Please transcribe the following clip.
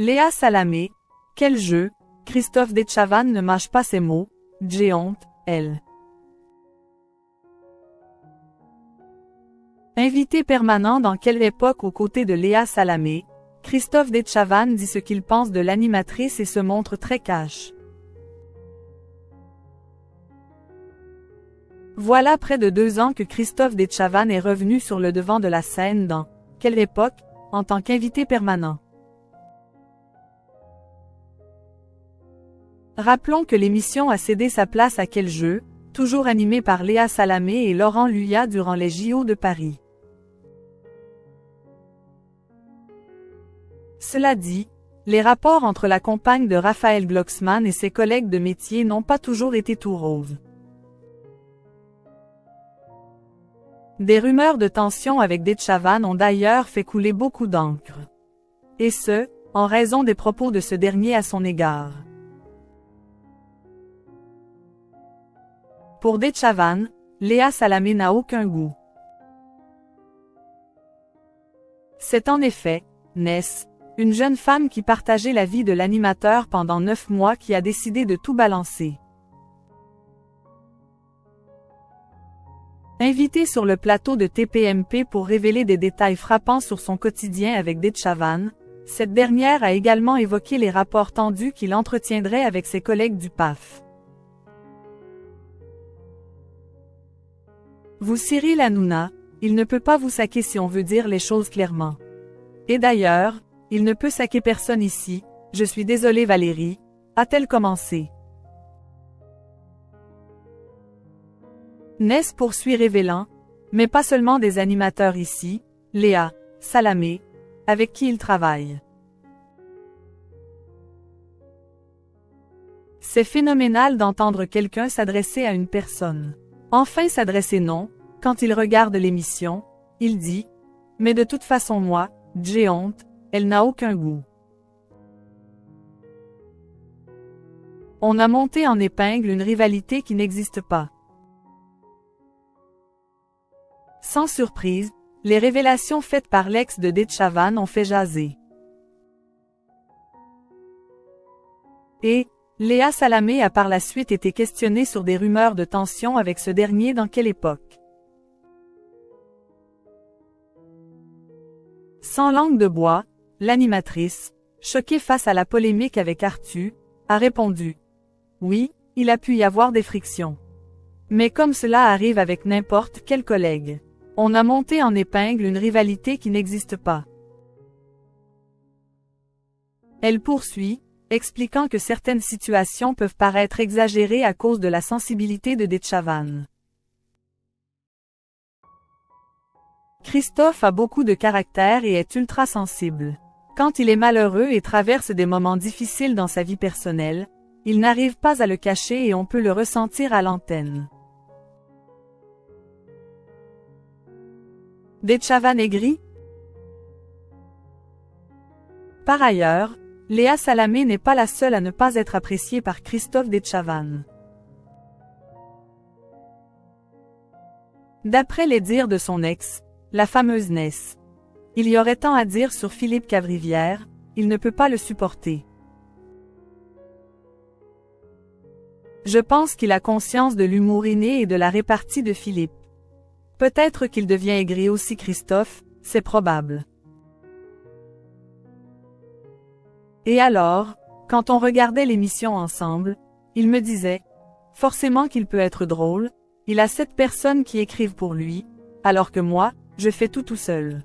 Léa Salamé, quel jeu, Christophe Detchavan ne mâche pas ses mots, j'ai honte, elle. Invité permanent dans Quelle époque aux côtés de Léa Salamé, Christophe Detchavan dit ce qu'il pense de l'animatrice et se montre très cash. Voilà près de 2 ans que Christophe Detchavan est revenu sur le devant de la scène dans Quelle époque, en tant qu'invité permanent. Rappelons que l'émission a cédé sa place à Quel jeu, toujours animé par Léa Salamé et Laurent Luyat durant les JO de Paris. Cela dit, les rapports entre la compagne de Raphaël Glucksmann et ses collègues de métier n'ont pas toujours été tout roses. Des rumeurs de tension avec Detchavan ont d'ailleurs fait couler beaucoup d'encre. Et ce, en raison des propos de ce dernier à son égard. Pour Detchavan, Léa Salamé n'a aucun goût. C'est en effet, Ness, une jeune femme qui partageait la vie de l'animateur pendant 9 mois qui a décidé de tout balancer. Invitée sur le plateau de TPMP pour révéler des détails frappants sur son quotidien avec Detchavan, cette dernière a également évoqué les rapports tendus qu'il entretiendrait avec ses collègues du PAF. Vous Cyril Hanouna, il ne peut pas vous saquer si on veut dire les choses clairement. Et d'ailleurs, il ne peut saquer personne ici, je suis désolée Valérie, a-t-elle commencé. Ness poursuit révélant, mais pas seulement des animateurs ici, Léa Salamé, avec qui il travaille. C'est phénoménal d'entendre quelqu'un s'adresser à une personne. Enfin s'adresser non, quand il regarde l'émission, il dit, mais de toute façon moi, j'ai honte, elle n'a aucun goût. On a monté en épingle une rivalité qui n'existe pas. Sans surprise, les révélations faites par l'ex de Detchavan ont fait jaser. Et, Léa Salamé a par la suite été questionnée sur des rumeurs de tension avec ce dernier dans Quelle époque. Sans langue de bois, l'animatrice, choquée face à la polémique avec Arthur, a répondu. Oui, il a pu y avoir des frictions. Mais comme cela arrive avec n'importe quel collègue. On a monté en épingle une rivalité qui n'existe pas. Elle poursuit, expliquant que certaines situations peuvent paraître exagérées à cause de la sensibilité de Detchavan. Christophe a beaucoup de caractère et est ultra sensible. Quand il est malheureux et traverse des moments difficiles dans sa vie personnelle, il n'arrive pas à le cacher et on peut le ressentir à l'antenne. Detchavan aigri? Par ailleurs, Léa Salamé n'est pas la seule à ne pas être appréciée par Christophe Detchavan. D'après les dires de son ex, la fameuse Ness, il y aurait tant à dire sur Philippe Cavrivière, il ne peut pas le supporter. Je pense qu'il a conscience de l'humour inné et de la répartie de Philippe. Peut-être qu'il devient aigri aussi Christophe, c'est probable. Et alors, quand on regardait l'émission ensemble, il me disait, forcément qu'il peut être drôle, il a 7 personnes qui écrivent pour lui, alors que moi, je fais tout seul.